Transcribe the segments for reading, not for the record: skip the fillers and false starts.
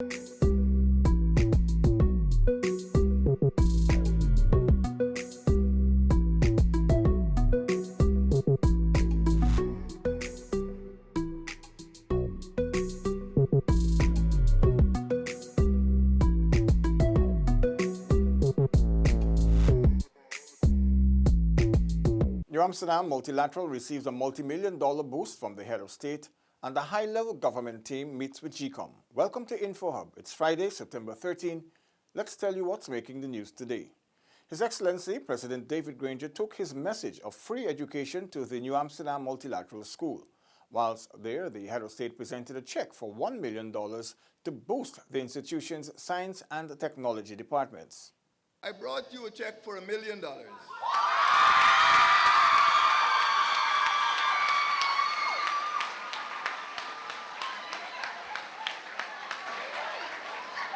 New Amsterdam Multilateral receives a multi-million-dollar boost from the head of state, and the high-level government team meets with GCOM. Welcome to InfoHub. It's Friday, September 13. Let's tell you what's making the news today. His Excellency, President David Granger, took his message of free education to the New Amsterdam Multilateral School. Whilst there, the head of state presented a check for $1 million to boost the institution's science and technology departments. I brought you a check for $1 million.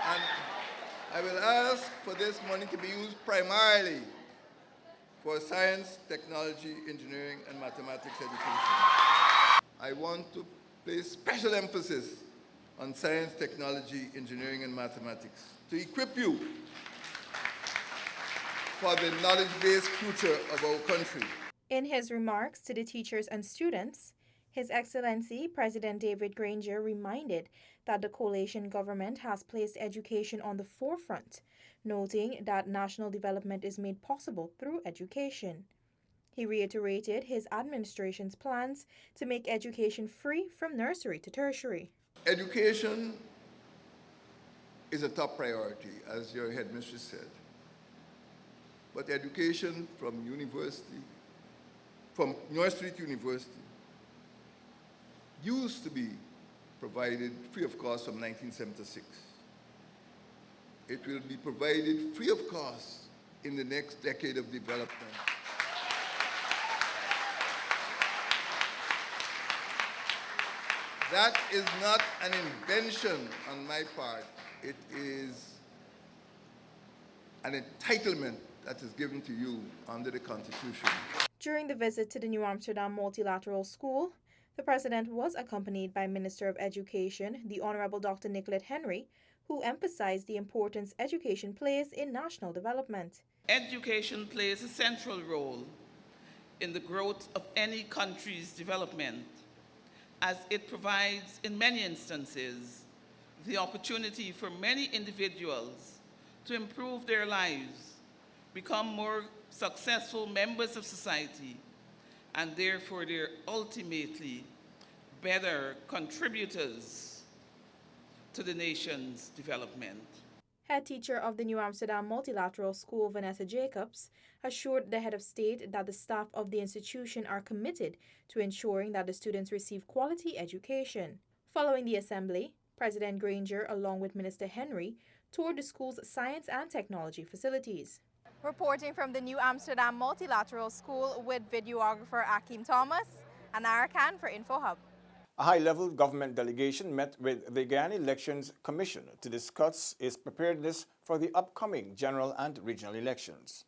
And I will ask for this money to be used primarily for science, technology, engineering, and mathematics education. I want to place special emphasis on science, technology, engineering, and mathematics to equip you for the knowledge-based future of our country. In his remarks to the teachers and students, His Excellency President David Granger reminded that the coalition government has placed education on the forefront, noting that national development is made possible through education. He reiterated his administration's plans to make education free from nursery to tertiary. Education is a top priority, as your headmistress said. But education from nursery to university, used to be provided free of cost from 1976. It will be provided free of cost in the next decade of development. That is not an invention on my part. It is an entitlement that is given to you under the Constitution. During the visit to the New Amsterdam Multilateral School, the President was accompanied by Minister of Education, the Honorable Dr. Nicolette Henry, who emphasized the importance education plays in national development. Education plays a central role in the growth of any country's development, as it provides, in many instances, the opportunity for many individuals to improve their lives, become more successful members of society, and therefore they're ultimately better contributors to the nation's development. Head teacher of the New Amsterdam Multilateral School, Vanessa Jacobs, assured the head of state that the staff of the institution are committed to ensuring that the students receive quality education. Following the assembly, President Granger, along with Minister Henry, toured the school's science and technology facilities. Reporting from the New Amsterdam Multilateral School with videographer Akeem Thomas and Arakan for InfoHub. A high-level government delegation met with the Guyana Elections Commission to discuss its preparedness for the upcoming general and regional elections.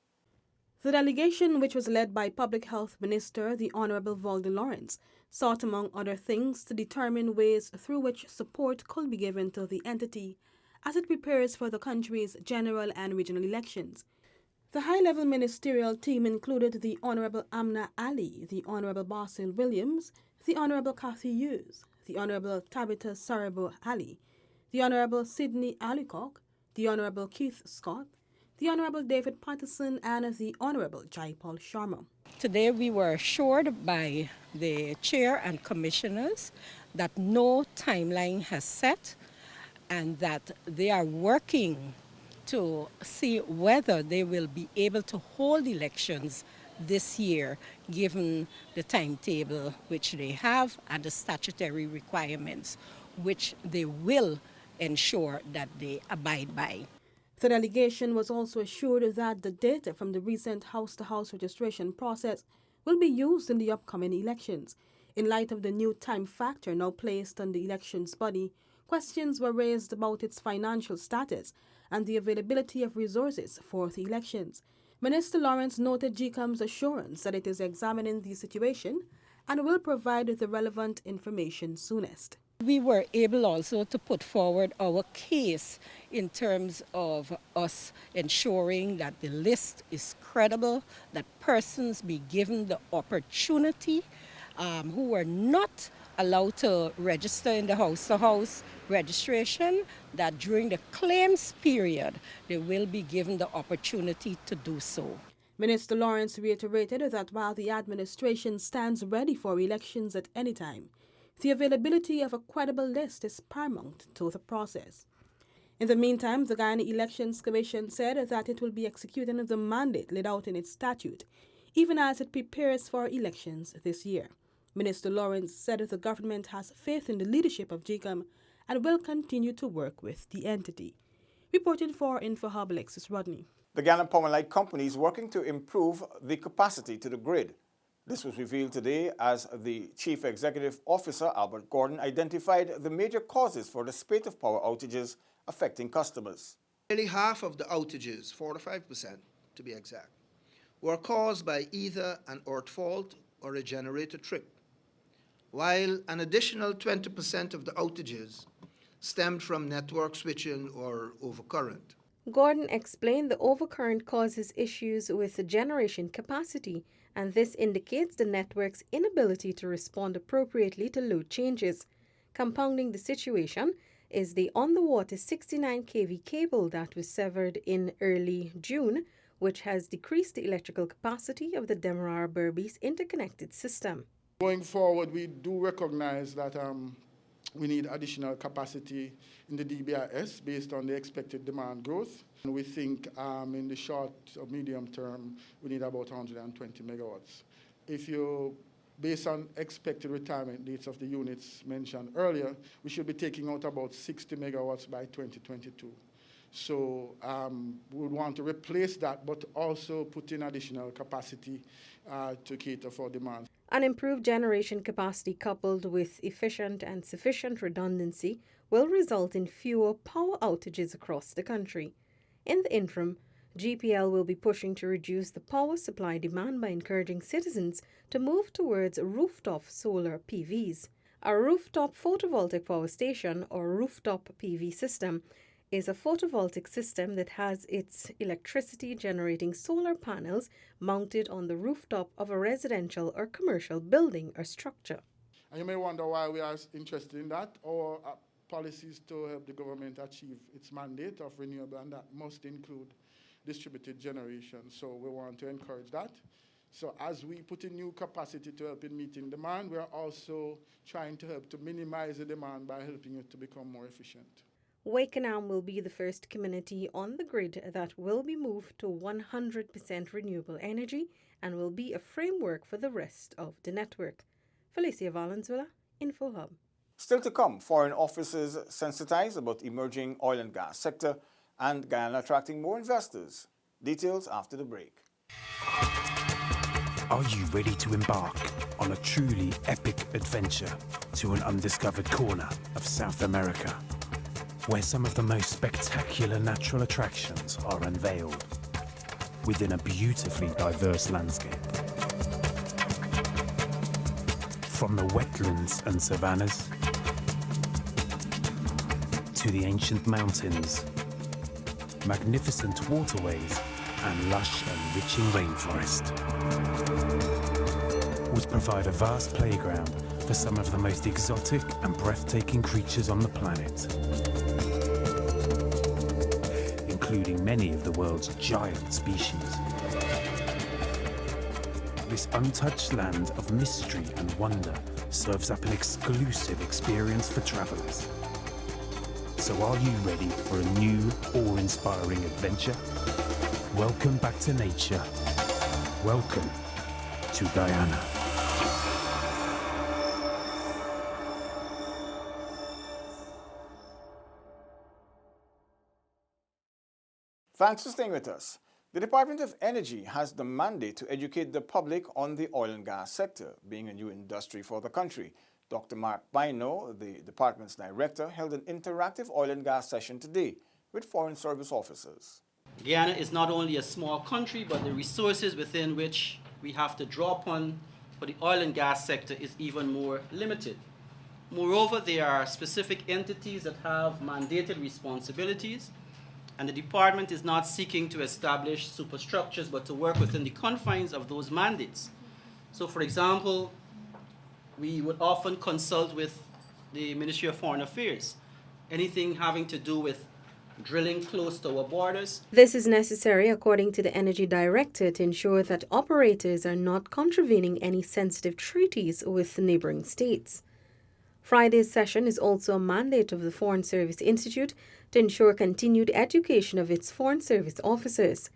The delegation, which was led by Public Health Minister the Honorable Valde Lawrence, sought among other things to determine ways through which support could be given to the entity as it prepares for the country's general and regional elections. The high-level ministerial team included the Honorable Amna Ali, the Honorable Basil Williams, the Honorable Kathy Hughes, the Honorable Tabitha Sarabo Ali, the Honorable Sidney Alicock, the Honorable Keith Scott, the Honorable David Patterson, and the Honorable Jaipal Sharma. Today we were assured by the chair and commissioners that no timeline has set and that they are working to see whether they will be able to hold elections this year, given the timetable which they have and the statutory requirements which they will ensure that they abide by. The delegation was also assured that the data from the recent house-to-house registration process will be used in the upcoming elections. In light of the new time factor now placed on the elections body, questions were raised about its financial status and the availability of resources for the elections. Minister Lawrence noted GCOM's assurance that it is examining the situation and will provide the relevant information soonest. We were able also to put forward our case in terms of us ensuring that the list is credible, that persons be given the opportunity who were not allowed to register in the house-to-house registration, that during the claims period, they will be given the opportunity to do so. Minister Lawrence reiterated that while the administration stands ready for elections at any time, the availability of a credible list is paramount to the process. In the meantime, the Guyana Elections Commission said that it will be executing the mandate laid out in its statute, even as it prepares for elections this year. Minister Lawrence said the government has faith in the leadership of GCOM and will continue to work with the entity. Reporting for InfoHub, Alexis Rodney. The Guyana Power and Light Company is working to improve the capacity to the grid. This was revealed today as the Chief Executive Officer, Albert Gordon, identified the major causes for the spate of power outages affecting customers. Nearly half of the outages, 45% to be exact, were caused by either an earth fault or a generator trip, while an additional 20% of the outages stemmed from network switching or overcurrent. Gordon explained the overcurrent causes issues with the generation capacity, and this indicates the network's inability to respond appropriately to load changes. Compounding the situation is the on-the-water 69 kV cable that was severed in early June, which has decreased the electrical capacity of the Demerara-Berbice interconnected system. Going forward, we do recognize that we need additional capacity in the DBIS based on the expected demand growth. And we think in the short or medium term, we need about 120 megawatts. If you, based on expected retirement dates of the units mentioned earlier, we should be taking out about 60 megawatts by 2022. So we would want to replace that, but also put in additional capacity to cater for demand. An improved generation capacity coupled with efficient and sufficient redundancy will result in fewer power outages across the country. In the interim, GPL will be pushing to reduce the power supply demand by encouraging citizens to move towards rooftop solar PVs. A rooftop photovoltaic power station or rooftop PV system is a photovoltaic system that has its electricity generating solar panels mounted on the rooftop of a residential or commercial building or structure. And you may wonder why we are interested in that. Our policies to help the government achieve its mandate of renewable, and that must include distributed generation. So we want to encourage that. So as we put in new capacity to help in meeting demand, we are also trying to help to minimize the demand by helping it to become more efficient. Wakenham will be the first community on the grid that will be moved to 100% renewable energy and will be a framework for the rest of the network. Felicia Valenzuela, InfoHub. Still to come, foreign officers sensitized about emerging oil and gas sector and Guyana attracting more investors. Details after the break. Are you ready to embark on a truly epic adventure to an undiscovered corner of South America, where some of the most spectacular natural attractions are unveiled within a beautifully diverse landscape? From the wetlands and savannas to the ancient mountains, magnificent waterways and lush and enriching rainforest would provide a vast playground for some of the most exotic and breathtaking creatures on the planet, including many of the world's giant species. This untouched land of mystery and wonder serves up an exclusive experience for travelers. So are you ready for a new, awe-inspiring adventure? Welcome back to nature. Welcome to Guyana. Thanks for staying with us. The Department of Energy has the mandate to educate the public on the oil and gas sector, being a new industry for the country. Dr. Mark Bino, the department's director, held an interactive oil and gas session today with foreign service officers. Guyana is not only a small country, but the resources within which we have to draw upon for the oil and gas sector is even more limited. Moreover, there are specific entities that have mandated responsibilities, and the department is not seeking to establish superstructures, but to work within the confines of those mandates. So, for example, we would often consult with the Ministry of Foreign Affairs, anything having to do with drilling close to our borders. This is necessary, according to the Energy Director, to ensure that operators are not contravening any sensitive treaties with neighboring states. Friday's session is also a mandate of the Foreign Service Institute to ensure continued education of its foreign service officers.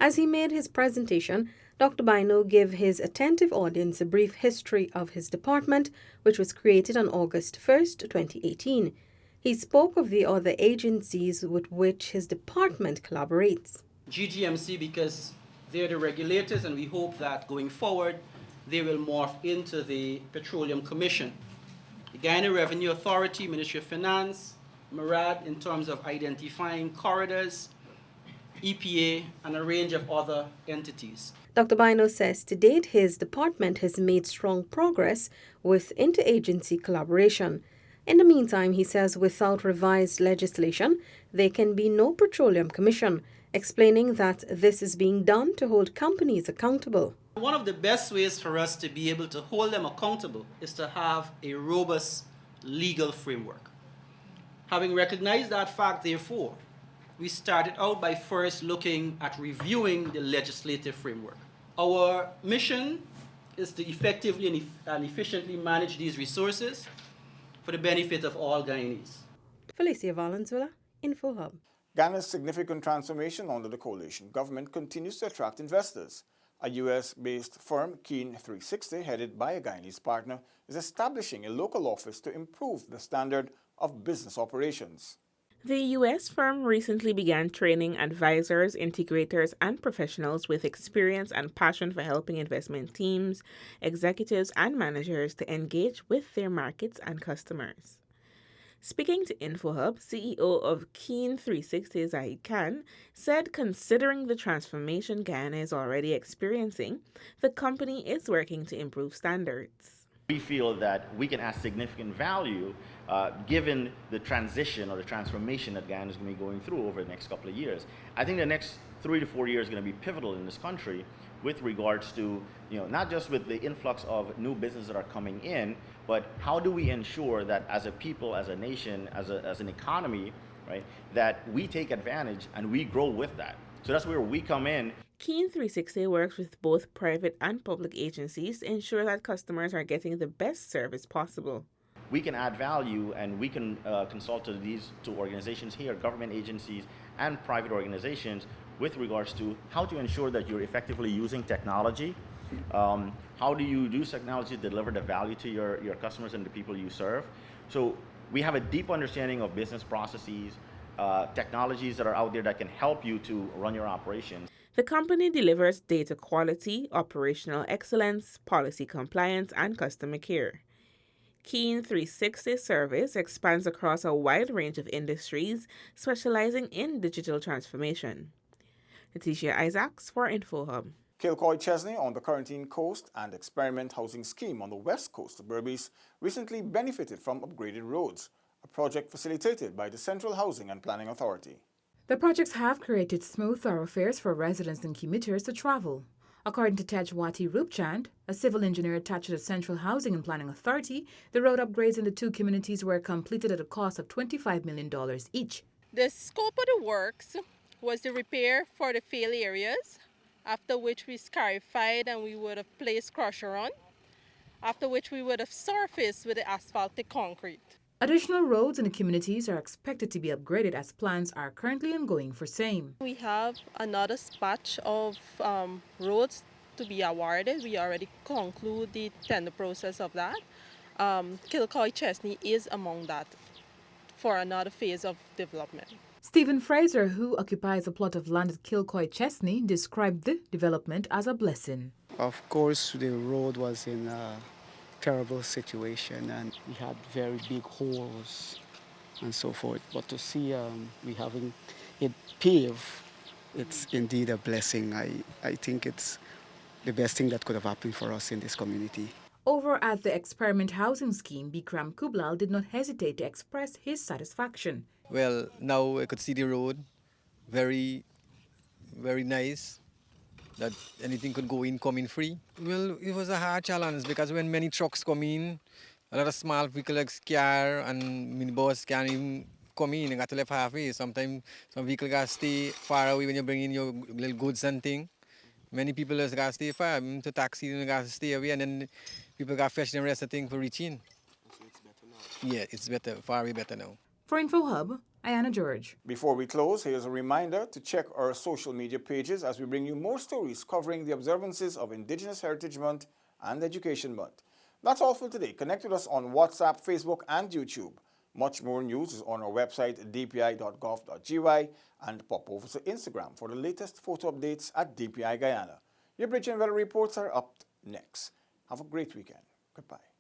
As he made his presentation, Dr. Bino gave his attentive audience a brief history of his department, which was created on August 1st, 2018. He spoke of the other agencies with which his department collaborates. GGMC, because they're the regulators, and we hope that going forward they will morph into the Petroleum Commission. The Guyana Revenue Authority, Ministry of Finance, MARAD in terms of identifying corridors, EPA, and a range of other entities. Dr. Bino says to date his department has made strong progress with interagency collaboration. In the meantime, he says without revised legislation, there can be no Petroleum Commission, explaining that this is being done to hold companies accountable. One of the best ways for us to be able to hold them accountable is to have a robust legal framework. Having recognized that fact, therefore, we started out by first looking at reviewing the legislative framework. Our mission is to effectively and efficiently manage these resources for the benefit of all Guyanese. Felicia Valenzuela, InfoHub. Ghana's significant transformation under the coalition government continues to attract investors. A U.S.-based firm, Keen 360, headed by a Guyanese partner, is establishing a local office to improve the standard of business operations. The U.S. firm recently began training advisors, integrators, and professionals with experience and passion for helping investment teams, executives, and managers to engage with their markets and customers. Speaking to InfoHub, CEO of Keen 360, Zahid Khan, said considering the transformation Guyana is already experiencing, the company is working to improve standards. We feel that we can add significant value given the transition or the transformation that Guyana is going to be going through over the next couple of years. I think the next 3 to 4 years is going to be pivotal in this country with regards to, not just with the influx of new businesses that are coming in, but how do we ensure that as a people, as a nation, as an economy, right, that we take advantage and we grow with that. So that's where we come in. Keen 360 works with both private and public agencies to ensure that customers are getting the best service possible. We can add value and we can consult to these two organizations here, government agencies and private organizations, with regards to how to ensure that you're effectively using technology. How do you use technology to deliver the value to your customers and the people you serve? So we have a deep understanding of business processes, technologies that are out there that can help you to run your operations. The company delivers data quality, operational excellence, policy compliance, and customer care. Keen 360 service expands across a wide range of industries, specializing in digital transformation. Letitia Isaacs for InfoHub. Kilcoy Chesney on the Quarantine Coast and Experiment Housing Scheme on the west coast of Berbice recently benefited from upgraded roads, a project facilitated by the Central Housing and Planning Authority. The projects have created smooth thoroughfares for residents and commuters to travel. According to Tejwati Rupchand, a civil engineer attached to the Central Housing and Planning Authority, the road upgrades in the two communities were completed at a cost of $25 million each. The scope of the works was the repair for the failed areas, after which we scarified and we would have placed crusher on, after which we would have surfaced with the asphaltic concrete. Additional roads in the communities are expected to be upgraded as plans are currently ongoing for same. We have another batch of roads to be awarded. We already conclude the tender process of that. Kilcoy Chesney is among that for another phase of development. Stephen Fraser, who occupies a plot of land at Kilcoy Chesney, described the development as a blessing. Of course, the road was in a terrible situation and we had very big holes and so forth. But to see we having it paved, it's indeed a blessing. I think it's the best thing that could have happened for us in this community. Over at the experiment housing scheme, Bikram Kublal did not hesitate to express his satisfaction. Well, now I could see the road, very, very nice, that anything could go in, come in free. Well, it was a hard challenge because when many trucks come in, a lot of small vehicles like car and minibus can't even come in. You got to left halfway. Sometimes some vehicle got to stay far away when you bring in your little goods and thing. Many people just got to stay far. To taxi, you got to stay away, and then people got to fetch the rest of the thing for reaching. So it's better now? Yeah, it's better, far way better now. For InfoHub, Ayana George. Before we close, here's a reminder to check our social media pages as we bring you more stories covering the observances of Indigenous Heritage Month and Education Month. That's all for today. Connect with us on WhatsApp, Facebook, and YouTube. Much more news is on our website, dpi.gov.gy, and pop over to Instagram for the latest photo updates at DPI Guyana. Your Bridge and Weather reports are up next. Have a great weekend. Goodbye.